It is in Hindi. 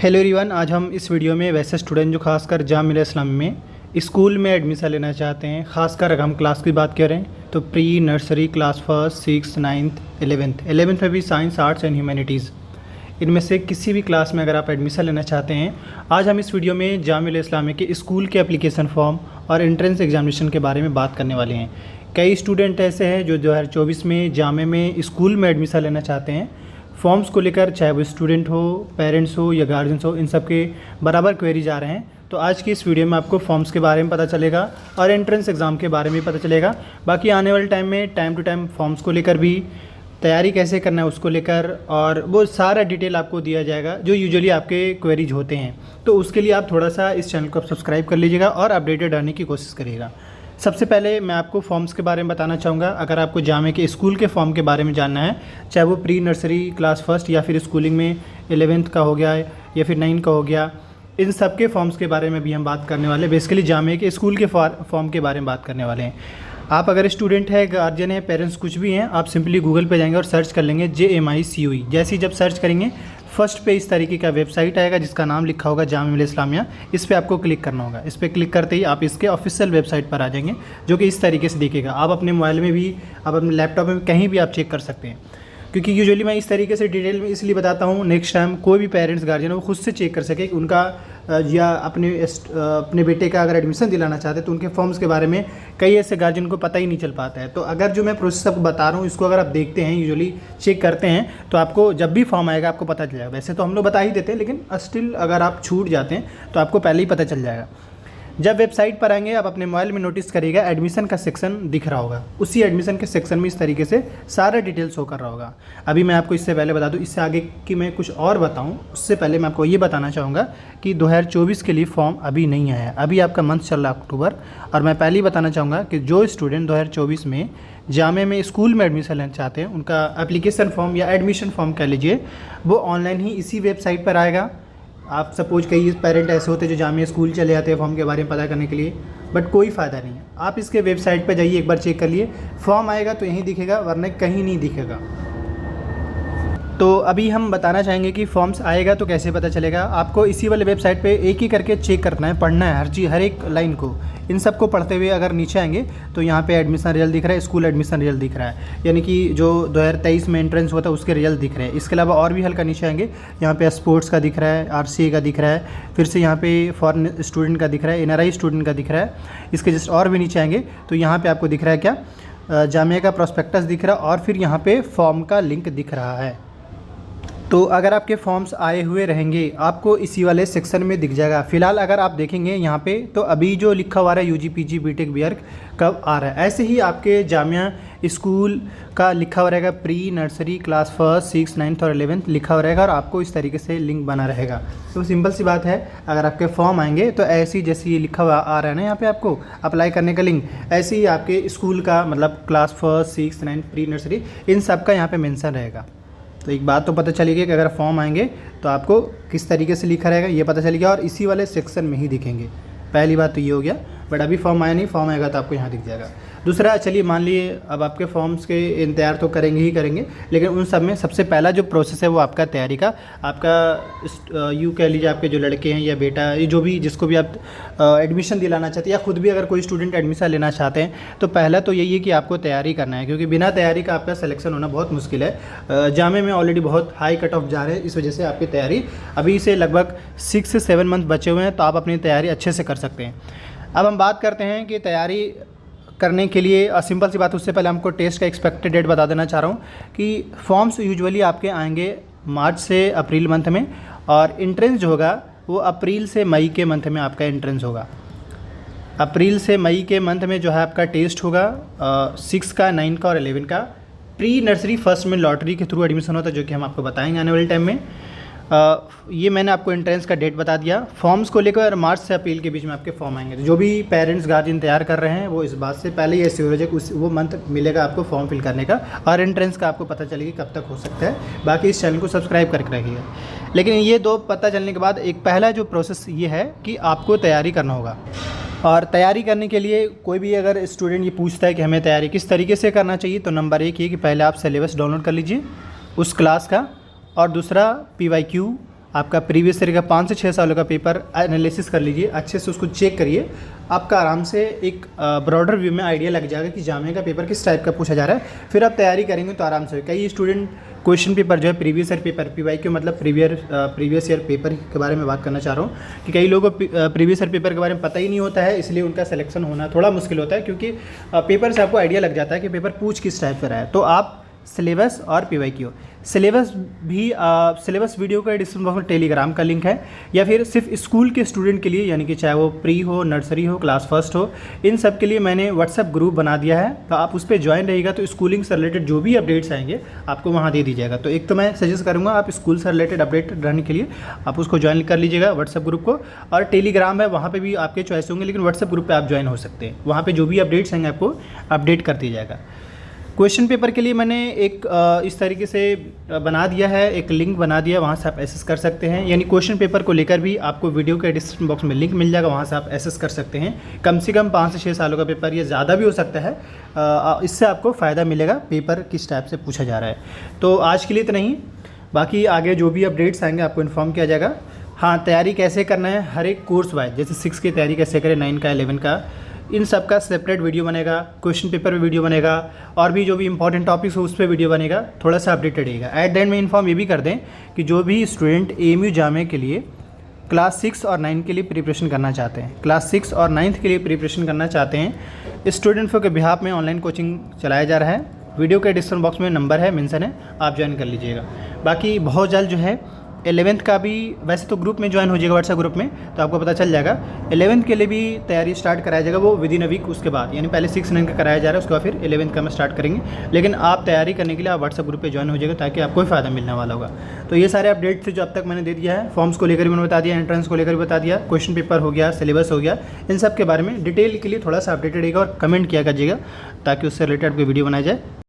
हेलो एवरीवन, आज हम इस वीडियो में वैसे स्टूडेंट जो खासकर जामिया मिलिया इस्लामिया में स्कूल में एडमिशन लेना चाहते हैं, खासकर अगर हम क्लास की बात करें तो pre nursery class first, six, ninth, 11th में भी साइंस, आर्ट्स एंड ह्यूमैनिटीज़, इनमें से किसी भी क्लास में अगर आप एडमिशन लेना चाहते हैं, आज हम इस वीडियो में जामिया मिलिया इस्लामिया के स्कूल के एप्लीकेशन फॉर्म और एंट्रेंस एग्जामिनेशन के बारे में बात करने वाले हैं। कई स्टूडेंट ऐसे हैं जो 2024 में जामिया में स्कूल में एडमिशन लेना चाहते हैं। फॉर्म्स को लेकर चाहे वो स्टूडेंट हो, पेरेंट्स हो या गार्जियंस हो, इन सब के बराबर क्वेरीज आ रहे हैं। तो आज की इस वीडियो में आपको फॉर्म्स के बारे में पता चलेगा और एंट्रेंस एग्ज़ाम के बारे में पता चलेगा। बाकी आने वाले टाइम में टाइम टू टाइम फॉर्म्स को लेकर भी तैयारी कैसे करना है उसको लेकर और वो सारा डिटेल आपको दिया जाएगा जो यूजुअली आपके क्वेरीज होते हैं। तो उसके लिए आप थोड़ा सा इस चैनल को सब्सक्राइब कर लीजिएगा और अपडेटेड रहने की कोशिश करिएगा। सबसे पहले मैं आपको फॉर्म्स के बारे में बताना चाहूँगा। अगर आपको जामिया के स्कूल के फॉर्म के बारे में जानना है, चाहे वो प्री नर्सरी क्लास फर्स्ट या फिर स्कूलिंग में 11th का हो गया या फिर 9 का हो गया, इन सब के फॉर्म्स के बारे में भी हम बात करने वाले हैं। बेसिकली जामिया के स्कूल के फॉर्म के बारे में बात करने वाले हैं। आप अगर स्टूडेंट है, गार्जियन है, पेरेंट्स कुछ भी हैं, आप सिंपली गूगल पे जाएंगे और सर्च कर लेंगे JMI CUE। जैसे ही जब सर्च करेंगे फर्स्ट पे इस तरीके का वेबसाइट आएगा जिसका नाम लिखा होगा जामिया मिलिया इस्लामिया। इस पर आपको क्लिक करना होगा। इस पर क्लिक करते ही आप इसके ऑफिशियल वेबसाइट पर आ जाएंगे जो कि इस तरीके से दिखेगा। आप अपने मोबाइल में भी, आप अपने लैपटॉप में कहीं भी आप चेक कर सकते हैं, क्योंकि यूजुअली मैं इस तरीके से डिटेल में इसलिए बताता हूँ, नेक्स्ट टाइम कोई भी पेरेंट्स गार्जियन वो खुद से चेक कर सके कि उनका या अपने बेटे का अगर एडमिशन दिलाना चाहते हैं तो उनके फॉर्म्स के बारे में कई ऐसे गार्जियन को पता ही नहीं चल पाता है। तो अगर जो मैं प्रोसेस आपको बता रहा हूँ इसको अगर आप देखते हैं, यूजुअली चेक करते हैं, तो आपको जब भी फॉर्म आएगा आपको पता चल जाएगा। वैसे तो हम लोग बता ही देते हैं, लेकिन स्टिल अगर आप छूट जाते हैं तो आपको पहले ही पता चल जाएगा। जब वेबसाइट पर आएंगे आप अपने मोबाइल में नोटिस करिएगा एडमिशन का सेक्शन दिख रहा होगा। उसी एडमिशन के सेक्शन में इस तरीके से सारा डिटेल्स शो कर रहा होगा। अभी मैं आपको इससे पहले बता दूं, इससे आगे कि मैं कुछ और बताऊं उससे पहले मैं आपको ये बताना चाहूँगा कि 2024 के लिए फॉर्म अभी नहीं आया है। अभी आपका मंथ चल रहा है अक्टूबर, और मैं पहले ही बताना चाहूँगा कि जो स्टूडेंट 2024 में जामिया में स्कूल में एडमिशन लेना चाहते हैं उनका एप्लीकेशन फॉर्म या एडमिशन फॉर्म कह लीजिए, वो ऑनलाइन ही इसी वेबसाइट पर आएगा। आप सपोज कई पेरेंट ऐसे होते हैं जो जामिया स्कूल चले जाते हैं फॉर्म के बारे में पता करने के लिए, बट कोई फ़ायदा नहीं है। आप इसके वेबसाइट पर जाइए, एक बार चेक कर लिए, फॉर्म आएगा तो यहीं दिखेगा, वरना कहीं नहीं दिखेगा। तो अभी हम बताना चाहेंगे कि फॉर्म्स आएगा तो कैसे पता चलेगा। आपको इसी वाले वेबसाइट पे एक ही करके चेक करना है, पढ़ना है हर चीज़, हर एक लाइन को। इन सब को पढ़ते हुए अगर नीचे आएंगे तो यहाँ पे एडमिशन रिजल्ट दिख रहा है, स्कूल एडमिशन रिजल्ट दिख रहा है, यानी कि जो 2023 में एंट्रेंस हुआ था उसके रिजल्ट दिख रहे हैं। इसके अलावा और भी हल्का नीचे आएंगे, यहाँ पे स्पोर्ट्स का दिख रहा है, RCA का दिख रहा है, फिर से यहाँ पे फॉरेन स्टूडेंट का दिख रहा है, NRI स्टूडेंट का दिख रहा है। इसके जस्ट और भी नीचे आएंगे तो यहाँ पर आपको दिख रहा है क्या, जामिया का प्रॉस्पेक्टस दिख रहा है, और फिर यहाँ पर फॉर्म का लिंक दिख रहा है। तो अगर आपके फॉर्म्स आए हुए रहेंगे आपको इसी वाले सेक्शन में दिख जाएगा। फिलहाल अगर आप देखेंगे यहाँ पे तो अभी जो लिखा हुआ है UG PG BTech BArc कब आ रहा है, ऐसे ही आपके जामिया स्कूल का लिखा हुआ रहेगा प्री नर्सरी क्लास फर्स्ट, 6, 9 और 11th लिखा हुआ रहेगा, और आपको इस तरीके से लिंक बना रहेगा। तो सिंपल सी बात है, अगर आपके फॉर्म आएंगे तो ऐसे ही जैसे ये लिखा हुआ आ रहा है ना यहाँ पे आपको अप्लाई करने का लिंक, ऐसे ही आपके स्कूल का मतलब क्लास फर्स्ट, 6, 9 प्री नर्सरी इन सब का यहाँ पर मेंशन रहेगा। तो एक बात तो पता चलेगी कि अगर फॉर्म आएंगे तो आपको किस तरीके से लिखा रहेगा ये पता चलेगा, और इसी वाले सेक्शन में ही दिखेंगे। पहली बात तो ये हो गया, बट अभी फॉर्म आया नहीं, फॉर्म आएगा तो आपको यहाँ दिख जाएगा। दूसरा, चलिए मान लिए अब आपके फॉर्म्स के इंतजार तो करेंगे ही करेंगे, लेकिन उन सब में सबसे पहला जो प्रोसेस है वो आपका तैयारी का, आपका यूँ कह लीजिए आपके जो लड़के हैं या बेटा, ये जो भी जिसको भी आप एडमिशन दिलाना चाहते हैं, या खुद भी अगर कोई स्टूडेंट एडमिशन लेना चाहते हैं, तो पहला तो यही है कि आपको तैयारी करना है, क्योंकि बिना तैयारी का आपका सिलेक्शन होना बहुत मुश्किल है। जामिया में ऑलरेडी बहुत हाई कट ऑफ जा रहे हैं, इस वजह से आपकी तैयारी अभी से लगभग 6 से 7 मंथ बचे हुए हैं, तो आप अपनी तैयारी अच्छे से कर सकते हैं। अब हम बात करते हैं कि तैयारी करने के लिए सिंपल सी बात, उससे पहले हमको टेस्ट का एक्सपेक्टेड डेट बता देना चाह रहा हूँ कि फॉर्म्स यूजुअली आपके आएंगे मार्च से अप्रैल मंथ में, और एंट्रेंस जो होगा वो अप्रैल से मई के मंथ में आपका एंट्रेंस होगा। अप्रैल से मई के मंथ में जो है आपका टेस्ट होगा 6 का, 9 का और 11 का। प्री नर्सरी फर्स्ट में लॉटरी के थ्रू एडमिशन होता है, जो कि हम आपको बताएंगे आने वाले टाइम में। ये मैंने आपको एंट्रेंस का डेट बता दिया। फॉर्म्स को लेकर मार्च से अप्रैल के बीच में आपके फॉर्म आएंगे। तो जो भी पेरेंट्स गार्जियन तैयार कर रहे हैं वो इस बात से पहले ही ऐसे हो जाए कि वो मंथ मिलेगा आपको फॉर्म फिल करने का, और एंट्रेंस का आपको पता चलेगी कब तक हो सकता है। बाकी इस चैनल को सब्सक्राइब करके रखिएगा। लेकिन ये दो पता चलने के बाद एक पहला जो प्रोसेस ये है कि आपको तैयारी करना होगा, और तैयारी करने के लिए कोई भी अगर स्टूडेंट ये पूछता है कि हमें तैयारी किस तरीके से करना चाहिए, तो नंबर 1 ये कि पहले आप सिलेबस डाउनलोड कर लीजिए उस क्लास का, और दूसरा PYQ आपका प्रीवियस ईयर का 5 से 6 सालों का पेपर एनालिसिस कर लीजिए, अच्छे से उसको चेक करिए। आपका आराम से एक ब्रॉडर व्यू में आइडिया लग जाएगा कि जामिया का पेपर किस टाइप का पूछा जा रहा है। फिर आप तैयारी करेंगे तो आराम से। कई स्टूडेंट क्वेश्चन पेपर जो है प्रीवियस ईयर पेपर, PYQ मतलब प्रीवियस ईयर पेपर के बारे में बात करना चाह रहा हूँ कि कई लोगों को प्रीवियस ईयर पेपर के बारे में पता ही नहीं होता है, इसलिए उनका सिलेक्शन होना थोड़ा मुश्किल होता है, क्योंकि पेपर से आपको आइडिया लग जाता है कि पेपर पूछ किस टाइप का रहा है। तो आप सिलेबस और PYQ सिलेबस भी सिलेबस वीडियो का डिस्क्रिप्शन बॉक्स में टेलीग्राम का लिंक है, या फिर सिर्फ स्कूल के स्टूडेंट के लिए, यानी कि चाहे वो प्री हो, नर्सरी हो, क्लास फर्स्ट हो, इन सब के लिए मैंने व्हाट्सएप ग्रुप बना दिया है। तो आप उस पर ज्वाइन रहिएगा तो स्कूलिंग से रिलेटेड जो भी अपडेट्स आएंगे आपको वहाँ दे दीजिएगा। तो एक तो मैं सजेस्ट करूँगा आप स्कूल से रिलेटेड अपडेट रहने के लिए आप उसको ज्वाइन कर लीजिएगा व्हाट्सएप ग्रुप को। और टेलीग्राम है, वहाँ पर भी आपके चॉइस होंगे, लेकिन व्हाट्सएप ग्रुप पर आप ज्वाइन हो सकते हैं। वहाँ पर जो भी अपडेट्स आएंगे आपको अपडेट कर दिया जाएगा। क्वेश्चन पेपर के लिए मैंने एक इस तरीके से बना दिया है, एक लिंक बना दिया, वहाँ से आप एक्सेस कर सकते हैं। यानी क्वेश्चन पेपर को लेकर भी आपको वीडियो के डिस्क्रिप्शन बॉक्स में लिंक मिल जाएगा, वहाँ से आप एक्सेस कर सकते हैं। कम से कम 5 से 6 सालों का पेपर, ये ज़्यादा भी हो सकता है। इससे आपको फ़ायदा मिलेगा पेपर किस टाइप से पूछा जा रहा है। तो आज के लिए इतना ही, बाकी आगे जो भी अपडेट्स आएंगे आपको इन्फॉर्म किया जाएगा। हाँ, तैयारी कैसे करना है हर एक कोर्स वाइज, जैसे 6 की तैयारी कैसे करें, 9 का, 11 का, इन सब का सेपरेट वीडियो बनेगा, क्वेश्चन पेपर पे वीडियो बनेगा, और भी जो भी इंपॉर्टेंट टॉपिक्स हो उस पर वीडियो बनेगा। थोड़ा सा अपडेटेड रहेगा। एट द एंड में इन्फॉर्म ये भी कर दें कि जो भी स्टूडेंट AMU जामिया के लिए क्लास 6 और 9 के लिए प्रिपरेशन करना चाहते हैं, क्लास 6 और 9th के लिए प्रिपरेशन करना चाहते हैं, स्टूडेंट के बिहाफ में ऑनलाइन कोचिंग चलाया जा रहा है। वीडियो के डिस्क्रिप्शन बॉक्स में नंबर है, मेंशन है, आप ज्वाइन कर लीजिएगा। बाकी बहुत जल्द जो है 11th का भी, वैसे तो ग्रुप में ज्वाइन हो जाएगा व्हाट्सएप ग्रुप में, तो आपको पता चल जाएगा। 11th के लिए भी तैयारी स्टार्ट कराया जाएगा, वो विदिन अ वीक उसके बाद, यानी पहले 6, 9 का कराया जा रहा है, उसके बाद फिर 11th का में स्टार्ट करेंगे। लेकिन आप तैयारी करने के लिए आप व्हाट्सएप ग्रुप पे ज्वाइन हो जाएगा, ताकि आपको फ़ायदा मिलने वाला होगा। तो ये सारे अपडेट्स थे जो अब तक मैंने दे दिया है। फॉर्म्स को लेकर भी मैंने बता दिया, एंट्रेंस को लेकर भी बता दिया, क्वेश्चन पेपर हो गया, सिलेबस हो गया, इन सब के बारे में डिटेल के लिए थोड़ा सा अपडेटेड रहेगा। और कमेंट किया कीजिएगा ताकि उससे रिलेटेड कोई वीडियो बनाया जाए।